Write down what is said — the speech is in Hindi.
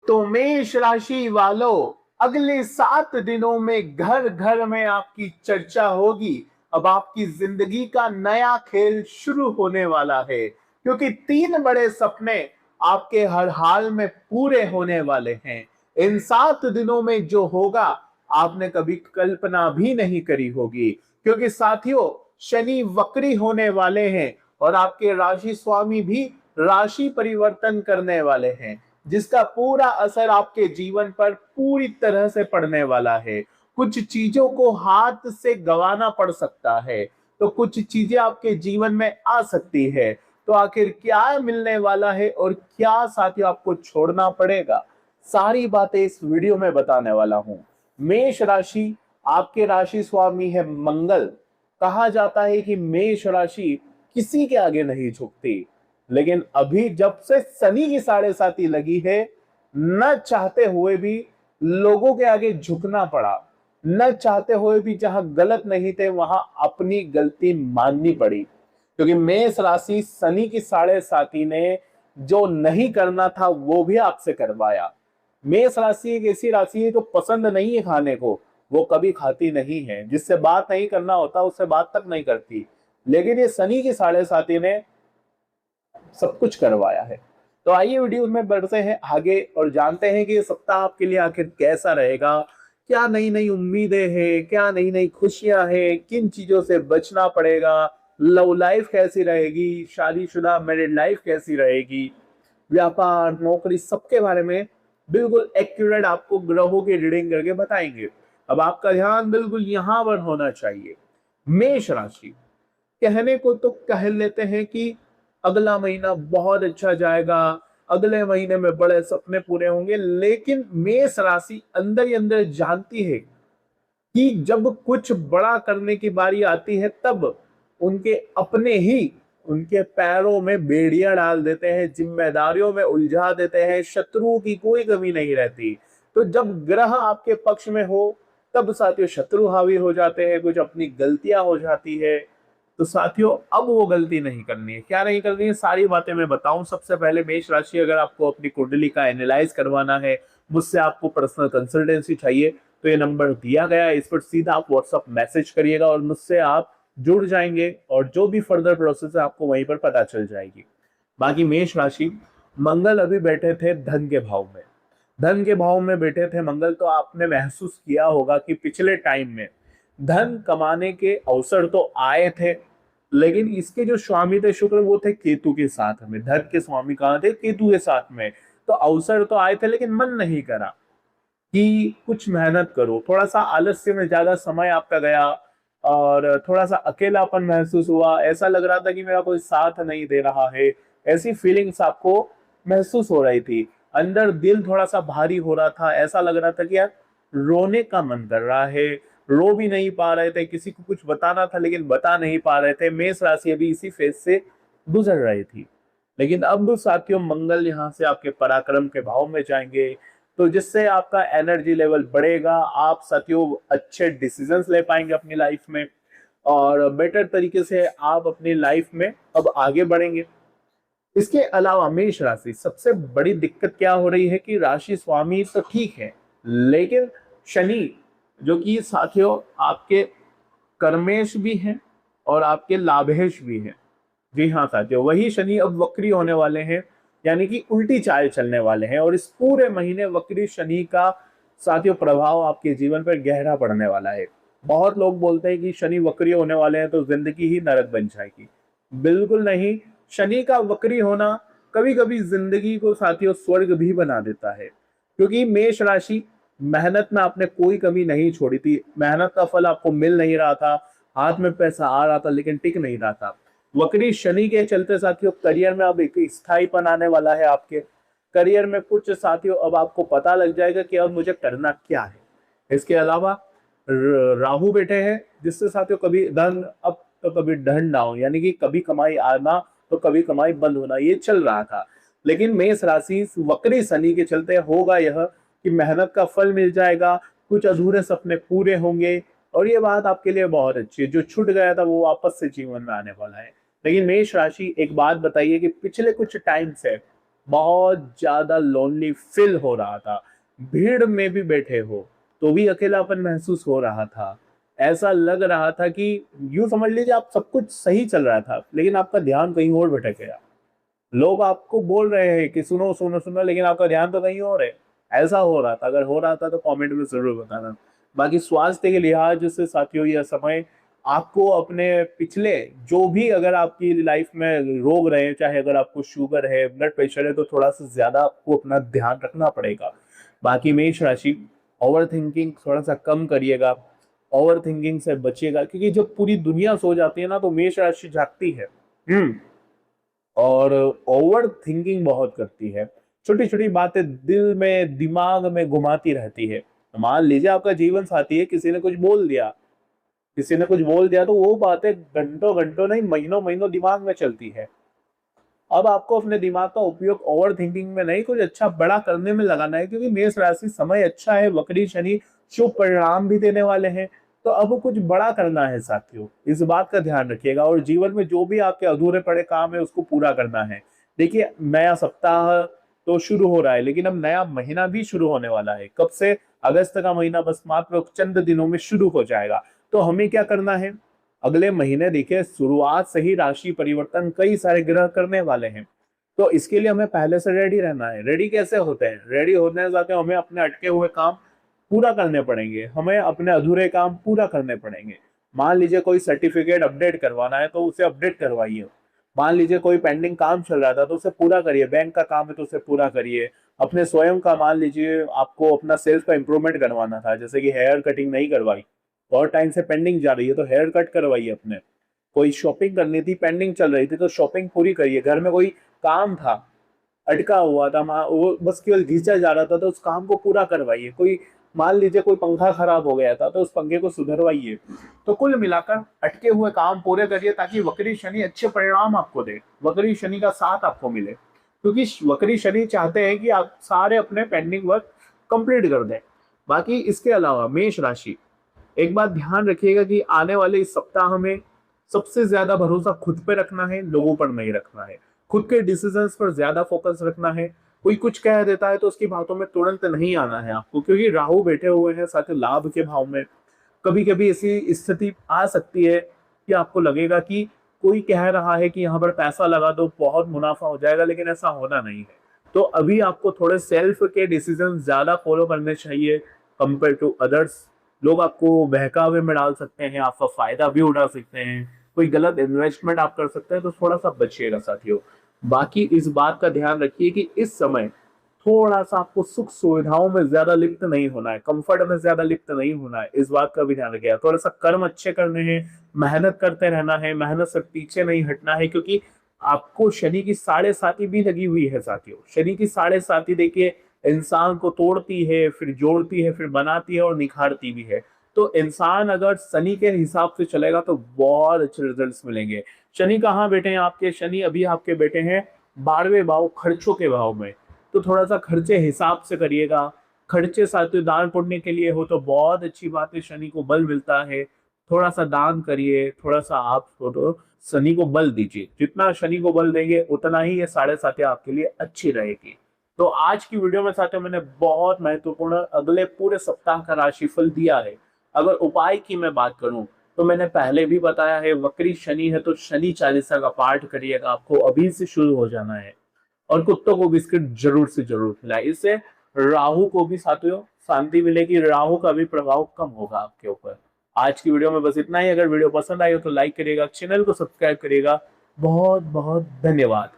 तो मेष राशि वालों, अगले 7 दिनों में घर घर में आपकी चर्चा होगी। अब आपकी जिंदगी का नया खेल शुरू होने वाला है, क्योंकि 3 बड़े सपने आपके हर हाल में पूरे होने वाले हैं। इन 7 दिनों में जो होगा, आपने कभी कल्पना भी नहीं करी होगी, क्योंकि साथियों, शनि वक्री होने वाले हैं और आपके राशि स्वामी भी राशि परिवर्तन करने वाले हैं, जिसका पूरा असर आपके जीवन पर पूरी तरह से पड़ने वाला है। कुछ चीजों को हाथ से गंवाना पड़ सकता है, तो कुछ चीजें आपके जीवन में आ सकती है। तो आखिर क्या मिलने वाला है और क्या साथियों आपको छोड़ना पड़ेगा, सारी बातें इस वीडियो में बताने वाला हूं। मेष राशि, आपके राशि स्वामी है मंगल। कहा जाता है कि मेष राशि किसी के आगे नहीं झुकती, लेकिन अभी जब से शनि की 7.5 लगी है, न चाहते हुए भी लोगों के आगे झुकना पड़ा। न चाहते हुए भी जहां गलत नहीं थे वहां अपनी गलती माननी पड़ी, क्योंकि मेष राशि शनि की 7.5 ने जो नहीं करना था वो भी आपसे करवाया। मेष राशि एक ऐसी राशि है जो पसंद नहीं है खाने को, वो कभी खाती नहीं है। जिससे बात नहीं करना होता उससे बात तक नहीं करती, लेकिन ये शनि की 7.5 ने सब कुछ करवाया है। तो आइए वीडियो में बढ़ते हैं आगे और जानते हैं कि ये सप्ताह आपके लिए आखिर कैसा रहेगा। क्या नई नई उम्मीदें हैं, क्या नई नई खुशियां हैं, किन चीजों से बचना पड़ेगा, लव लाइफ कैसी रहेगी, शादीशुदा मैरिड लाइफ कैसी रहेगी, व्यापार नौकरी, सबके बारे में बिल्कुल एक्यूरेट आपको ग्रहों की रीडिंग करके बताएंगे। अब आपका ध्यान बिल्कुल यहां पर होना चाहिए। मेष राशि, कहने को तो कह लेते हैं कि अगला महीना बहुत अच्छा जाएगा, अगले महीने में बड़े सपने पूरे होंगे, लेकिन मेष राशि अंदर ही अंदर जानती है कि जब कुछ बड़ा करने की बारी आती है तब उनके अपने ही उनके पैरों में बेड़ियां डाल देते हैं, जिम्मेदारियों में उलझा देते हैं, शत्रुओं की कोई कमी नहीं रहती। तो जब ग्रह आपके पक्ष में हो तब साथियों शत्रु हावी हो जाते हैं, कुछ अपनी गलतियां हो जाती है। तो साथियों अब वो गलती नहीं करनी है। क्या नहीं करनी है, सारी बातें मैं बताऊं। सबसे पहले मेष राशि, अगर आपको अपनी कुंडली का एनालाइज करवाना है, मुझसे आपको पर्सनल कंसल्टेंसी चाहिए, तो ये नंबर दिया गया है, इस पर सीधा आप व्हाट्सएप मैसेज करिएगा और मुझसे आप जुड़ जाएंगे और जो भी फर्दर प्रोसेस है आपको वहीं पर पता चल जाएगी। बाकी मेष राशि, मंगल अभी बैठे थे धन के भाव में। धन के भाव में बैठे थे मंगल, तो आपने महसूस किया होगा कि पिछले टाइम में धन कमाने के अवसर तो आए थे, लेकिन इसके जो स्वामी थे शुक्र, वो थे केतु के साथ में। धन के स्वामी कहाँ थे? केतु के साथ में। तो अवसर तो आए थे, लेकिन मन नहीं करा कि कुछ मेहनत करो। थोड़ा सा आलस्य में ज्यादा समय आपका गया और थोड़ा सा अकेलापन महसूस हुआ। ऐसा लग रहा था कि मेरा कोई साथ नहीं दे रहा है, ऐसी फीलिंग्स आपको महसूस हो रही थी। अंदर दिल थोड़ा सा भारी हो रहा था, ऐसा लग रहा था कि यार रोने का मन कर रहा है। रो भी नहीं पा रहे थे, किसी को कुछ बताना था लेकिन बता नहीं पा रहे थे। मेष राशि अभी इसी फेज से गुजर रही थी, लेकिन अब साथियों मंगल यहाँ से आपके पराक्रम के भाव में जाएंगे, तो जिससे आपका एनर्जी लेवल बढ़ेगा। आप साथियों अच्छे डिसीजंस ले पाएंगे अपनी लाइफ में और बेटर तरीके से आप अपनी लाइफ में अब आगे बढ़ेंगे। इसके अलावा मेष राशि, सबसे बड़ी दिक्कत क्या हो रही है कि राशि स्वामी तो ठीक है, लेकिन शनि जो कि साथियों आपके कर्मेश भी हैं और आपके लाभेश भी हैं। जी हाँ साथियों, वही शनि अब वक्री होने वाले हैं, यानी कि उल्टी चाल चलने वाले हैं। और इस पूरे महीने वक्री शनि का साथियों प्रभाव आपके जीवन पर गहरा पड़ने वाला है। बहुत लोग बोलते हैं कि शनि वक्री होने वाले हैं तो जिंदगी ही नरक बन जाएगी। बिल्कुल नहीं। शनि का वक्री होना कभी कभी जिंदगी को साथियों स्वर्ग भी बना देता है, क्योंकि मेष राशि मेहनत में आपने कोई कमी नहीं छोड़ी थी। मेहनत का फल आपको मिल नहीं रहा था, हाथ में पैसा आ रहा था लेकिन टिक नहीं रहा था। वक्री शनि के चलते साथियों करियर में अब एक स्थायीपन आने वाला है। आपके करियर में कुछ साथियों अब आपको पता लग जाएगा कि अब मुझे करना क्या है। इसके अलावा राहु बैठे हैं, जिससे साथियों कभी धन अप तो कभी धन डाउन, यानी कि कभी कमाई आना तो कभी कमाई बंद होना, ये चल रहा था। लेकिन मेष राशि वक्री शनि के चलते होगा यह कि मेहनत का फल मिल जाएगा, कुछ अधूरे सपने पूरे होंगे और ये बात आपके लिए बहुत अच्छी है। जो छूट गया था वो वापस से जीवन में आने वाला है। लेकिन मेष राशि, एक बात बताइए कि पिछले कुछ टाइम से बहुत ज्यादा लोनली फील हो रहा था, भीड़ में भी बैठे हो तो भी अकेलापन महसूस हो रहा था। ऐसा लग रहा था कि यूं समझ लीजिए आप सब कुछ सही चल रहा था लेकिन आपका ध्यान कहीं और भटक गया। लोग आपको बोल रहे हैं कि सुनो सुनो सुनो, लेकिन आपका ध्यान तो कहीं और है। ऐसा हो रहा था, अगर हो रहा था तो कमेंट में जरूर बताना। बाकी स्वास्थ्य के लिहाज से साथियों यह समय आपको अपने पिछले जो भी अगर आपकी लाइफ में रोग रहे, चाहे अगर आपको शुगर है, ब्लड प्रेशर है, तो थोड़ा सा ज्यादा आपको अपना ध्यान रखना पड़ेगा। बाकी मेष राशि, ओवर थिंकिंग थोड़ा सा कम करिएगा, ओवर थिंकिंग से बचिएगा, क्योंकि जब पूरी दुनिया सो जाती है ना तो मेष राशि जागती है। और ओवर थिंकिंग बहुत करती है, छोटी छोटी बातें दिल में दिमाग में घुमाती रहती है। तो मान लीजिए आपका जीवन साथी है, किसी ने कुछ बोल दिया तो वो बातें घंटों घंटों नहीं, महीनों महीनों दिमाग में चलती है। अब आपको अपने दिमाग का उपयोग ओवर थिंकिंग में नहीं, कुछ अच्छा बड़ा करने में लगाना है, क्योंकि मेष राशि समय अच्छा है, वक्री शनि शुभ परिणाम भी देने वाले हैं। तो अब कुछ बड़ा करना है साथियों, इस बात का ध्यान रखिएगा। और जीवन में जो भी आपके अधूरे पड़े काम है उसको पूरा करना है। देखिए, नया सप्ताह तो शुरू हो रहा है, लेकिन अब नया महीना भी शुरू होने वाला है। कब से? अगस्त का महीना बस मात्र चंद दिनों में शुरू हो जाएगा। तो हमें क्या करना है? अगले महीने देखिए शुरुआत से ही राशि परिवर्तन कई सारे ग्रह करने वाले हैं। तो इसके लिए हमें पहले से रेडी रहना है। रेडी कैसे होते हैं? रेडी होने जाके हमें अपने अटके हुए काम पूरा करने पड़ेंगे, हमें अपने अधूरे काम पूरा करने पड़ेंगे। मान लीजिए कोई सर्टिफिकेट अपडेट करवाना है तो उसे अपडेट करवाइए। मान लीजिए कोई पेंडिंग काम चल रहा था तो उसे पूरा करिए। बैंक का काम है तो उसे पूरा करिए। अपने स्वयं का, मान लीजिए आपको अपना सेल्स का इंप्रूवमेंट करवाना था, जैसे कि हेयर कटिंग नहीं करवाई, बहुत टाइम से पेंडिंग जा रही है तो हेयर कट करवाइए अपने। कोई शॉपिंग करनी थी, पेंडिंग चल रही थी, तो शॉपिंग पूरी करिए। घर में कोई काम था, अटका हुआ था, वो बस केवल घिंचा जा रहा था, तो उस काम को पूरा करवाइए। कोई मान लीजिए कोई पंखा खराब हो गया था तो उस पंखे को सुधरवाइए। तो कुल मिलाकर अटके हुए काम पूरे करिए, ताकि वक्री शनि अच्छे परिणाम आपको दे, वक्री शनि का साथ आपको मिले। क्योंकि वक्री शनि चाहते हैं कि आप सारे अपने पेंडिंग वर्क कंप्लीट कर दें। बाकी इसके अलावा मेष राशि, एक बात ध्यान रखिएगा कि आने वाले इस सप्ताह में सबसे ज्यादा भरोसा खुद पे रखना है, लोगों पर नहीं रखना है। खुद के डिसीजंस पर ज्यादा फोकस रखना है। कोई कुछ कह देता है तो उसकी बातों में तुरंत नहीं आना है आपको, क्योंकि राहु बैठे हुए हैं साथ ही लाभ के भाव में। कभी कभी ऐसी स्थिति आ सकती है कि आपको लगेगा कि कोई कह रहा है कि यहाँ पर पैसा लगा दो बहुत मुनाफा हो जाएगा, लेकिन ऐसा होना नहीं है। तो अभी आपको थोड़े सेल्फ के डिसीजन ज्यादा फॉलो करने चाहिए कंपेयर टू अदर्स। लोग आपको बहकावे में डाल सकते हैं, आपका फायदा भी उठा सकते हैं, कोई गलत इन्वेस्टमेंट आप कर सकते हैं, तो थोड़ा सा बचिएगा साथियों। बाकी इस बात का ध्यान रखिए कि इस समय थोड़ा सा आपको सुख सुविधाओं में ज्यादा लिप्त नहीं होना है, कंफर्ट में ज्यादा लिप्त नहीं होना है, इस बात का भी ध्यान रखिएगा। थोड़ा सा कर्म अच्छे करने हैं, मेहनत करते रहना है, मेहनत से पीछे नहीं हटना है, क्योंकि आपको शनि की 7.5 भी लगी हुई है साथियों। शनि की 7.5 देखिए इंसान को तोड़ती है, फिर जोड़ती है, फिर बनाती है और निखारती भी है। तो इंसान अगर शनि के हिसाब से चलेगा तो बहुत अच्छे रिजल्ट्स मिलेंगे। शनि कहाँ बैठे हैं आपके? शनि अभी आपके बैठे हैं 12वें भाव, खर्चों के भाव में। तो थोड़ा सा खर्चे हिसाब से करिएगा। खर्चे साथियों दान पुण्य के लिए हो तो बहुत अच्छी बात है, शनि को बल मिलता है। थोड़ा सा दान करिए, थोड़ा सा आप तो शनि को बल दीजिए। जितना शनि को बल देंगे उतना ही ये 7.5 आपके लिए अच्छी रहेगी। तो आज की वीडियो में साथियों मैंने बहुत महत्वपूर्ण अगले पूरे सप्ताह का राशिफल दिया है। अगर उपाय की मैं बात करूं तो मैंने पहले भी बताया है, वक्री शनि है तो शनि चालीसा का पाठ करिएगा, आपको अभी से शुरू हो जाना है। और कुत्तों को बिस्किट जरूर से जरूर खिलाए, इससे राहु को भी साथियों शांति मिलेगी, राहु का भी प्रभाव कम होगा आपके ऊपर। आज की वीडियो में बस इतना ही। अगर वीडियो पसंद आई हो तो लाइक करिएगा, चैनल को सब्सक्राइब करिएगा। बहुत बहुत धन्यवाद।